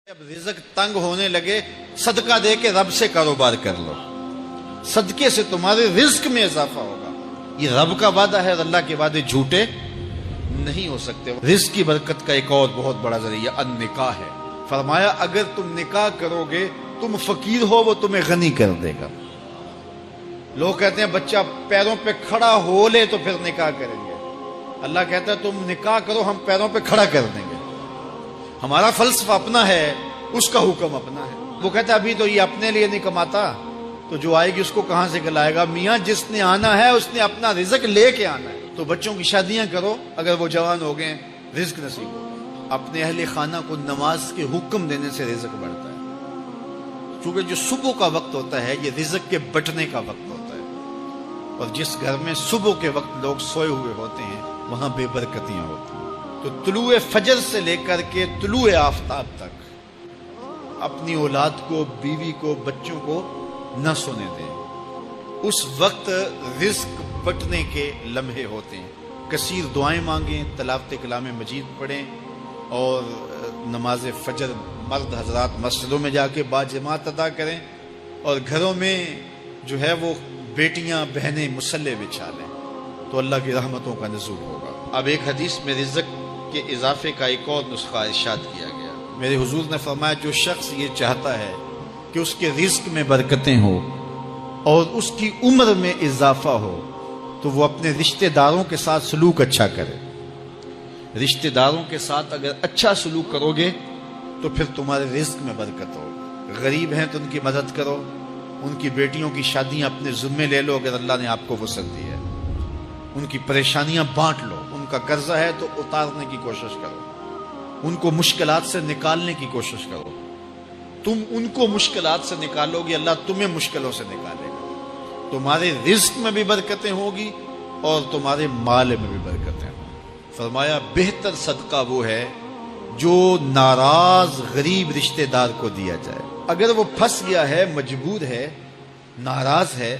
اب رزق تنگ ہونے لگے صدقہ دے کے رب سے کاروبار کر لو، صدقے سے تمہارے رزق میں اضافہ ہوگا۔ یہ رب کا وعدہ ہے اور اللہ کے وعدے جھوٹے نہیں ہو سکتے۔ رزق کی برکت کا ایک اور بہت بڑا ذریعہ النکاح ہے۔ فرمایا اگر تم نکاح کرو گے، تم فقیر ہو وہ تمہیں غنی کر دے گا۔ لوگ کہتے ہیں بچہ پیروں پہ کھڑا ہو لے تو پھر نکاح کریں گے۔ اللہ کہتا ہے تم نکاح کرو، ہم پیروں پہ کھڑا کر دیں گے۔ ہمارا فلسفہ اپنا ہے، اس کا حکم اپنا ہے۔ وہ کہتا ہے ابھی تو یہ اپنے لیے نہیں کماتا، تو جو آئے گی اس کو کہاں سے کھلائے گا؟ میاں جس نے آنا ہے اس نے اپنا رزق لے کے آنا ہے۔ تو بچوں کی شادیاں کرو، اگر وہ جوان ہو گئے رزق نصیب ہو۔ اپنے اہل خانہ کو نماز کے حکم دینے سے رزق بڑھتا ہے، کیونکہ جو صبح کا وقت ہوتا ہے یہ رزق کے بٹنے کا وقت ہوتا ہے، اور جس گھر میں صبح کے وقت لوگ سوئے ہوئے ہوتے ہیں وہاں بے برکتیاں ہوتی ہیں۔ تو طلوع فجر سے لے کر کے طلوع آفتاب تک اپنی اولاد کو، بیوی کو، بچوں کو نہ سونے دیں۔ اس وقت رزق بٹنے کے لمحے ہوتے ہیں۔ کثیر دعائیں مانگیں، تلاوت کلام مجید پڑھیں، اور نماز فجر مرد حضرات مسجدوں میں جا کے باجماعت ادا کریں، اور گھروں میں جو ہے وہ بیٹیاں بہنیں مصلے بچھا لیں، تو اللہ کی رحمتوں کا نزول ہوگا۔ اب ایک حدیث میں رزق کے اضافے کا ایک اور نسخہ ارشاد کیا گیا۔ میرے حضور نے فرمایا جو شخص یہ چاہتا ہے کہ اس کے رزق میں برکتیں ہوں اور اس کی عمر میں اضافہ ہو، تو وہ اپنے رشتہ داروں کے ساتھ سلوک اچھا کرے۔ رشتہ داروں کے ساتھ اگر اچھا سلوک کرو گے تو پھر تمہارے رزق میں برکت ہو۔ غریب ہیں تو ان کی مدد کرو، ان کی بیٹیوں کی شادیاں اپنے ذمے لے لو اگر اللہ نے آپ کو وسعت دی ہے، ان کی پریشانیاں بانٹ لو، ان کا قرضہ ہے تو اتارنے کی کوشش کرو، ان کو مشکلات سے نکالنے کی کوشش کرو۔ تم ان کو مشکلات سے نکالو گے، اللہ تمہیں مشکلوں سے نکالے گا۔ تمہارے رزق میں بھی برکتیں ہوگی اور تمہارے مال میں بھی برکتیں ہوں۔ فرمایا بہتر صدقہ وہ ہے جو ناراض غریب رشتہ دار کو دیا جائے۔ اگر وہ پھنس گیا ہے، مجبور ہے، ناراض ہے،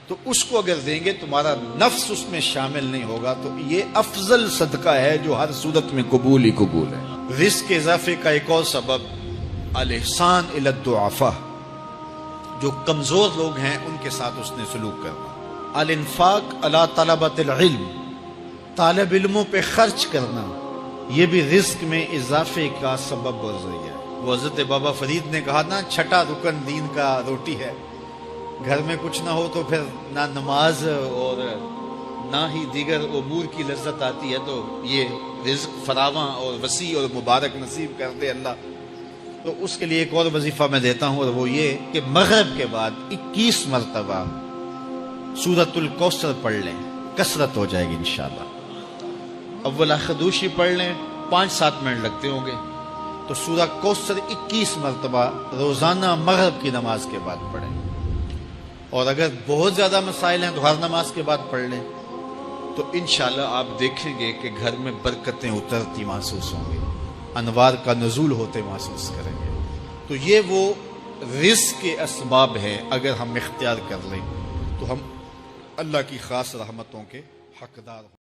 تو اس کو اگر دیں گے تمہارا نفس اس میں شامل نہیں ہوگا، تو یہ افضل صدقہ ہے جو ہر صورت میں قبول ہی قبول ہے۔ رزق کے اضافے کا ایک اور سبب الاحسان الی الضعفاء، جو کمزور لوگ ہیں ان کے ساتھ اس نے سلوک کرنا۔ الانفاق علی طلبۃ العلم، طالب علموں پہ خرچ کرنا، یہ بھی رزق میں اضافے کا سبب اور ذریعہ ہے۔ وہ حضرت بابا فرید نے کہا نا، چھٹا رکن دین کا روٹی ہے۔ گھر میں کچھ نہ ہو تو پھر نہ نماز اور نہ ہی دیگر امور کی لذت آتی ہے، تو یہ رزق فراواں اور وسیع اور مبارک نصیب کر دے اللہ۔ تو اس کے لیے ایک اور وظیفہ میں دیتا ہوں، اور وہ یہ کہ مغرب کے بعد 21 مرتبہ سورۃ الکوثر پڑھ لیں، کثرت ہو جائے گی انشاءاللہ۔ اول خدوشی پڑھ لیں، 5-7 منٹ لگتے ہوں گے، تو سورہ کوثر 21 مرتبہ روزانہ مغرب کی نماز کے بعد پڑھیں۔ اور اگر بہت زیادہ مسائل ہیں تو ہر نماز کے بعد پڑھ لیں، تو انشاءاللہ آپ دیکھیں گے کہ گھر میں برکتیں اترتی محسوس ہوں گی، انوار کا نزول ہوتے محسوس کریں گے۔ تو یہ وہ رزق کے اسباب ہیں، اگر ہم اختیار کر لیں تو ہم اللہ کی خاص رحمتوں کے حقدار ہوں۔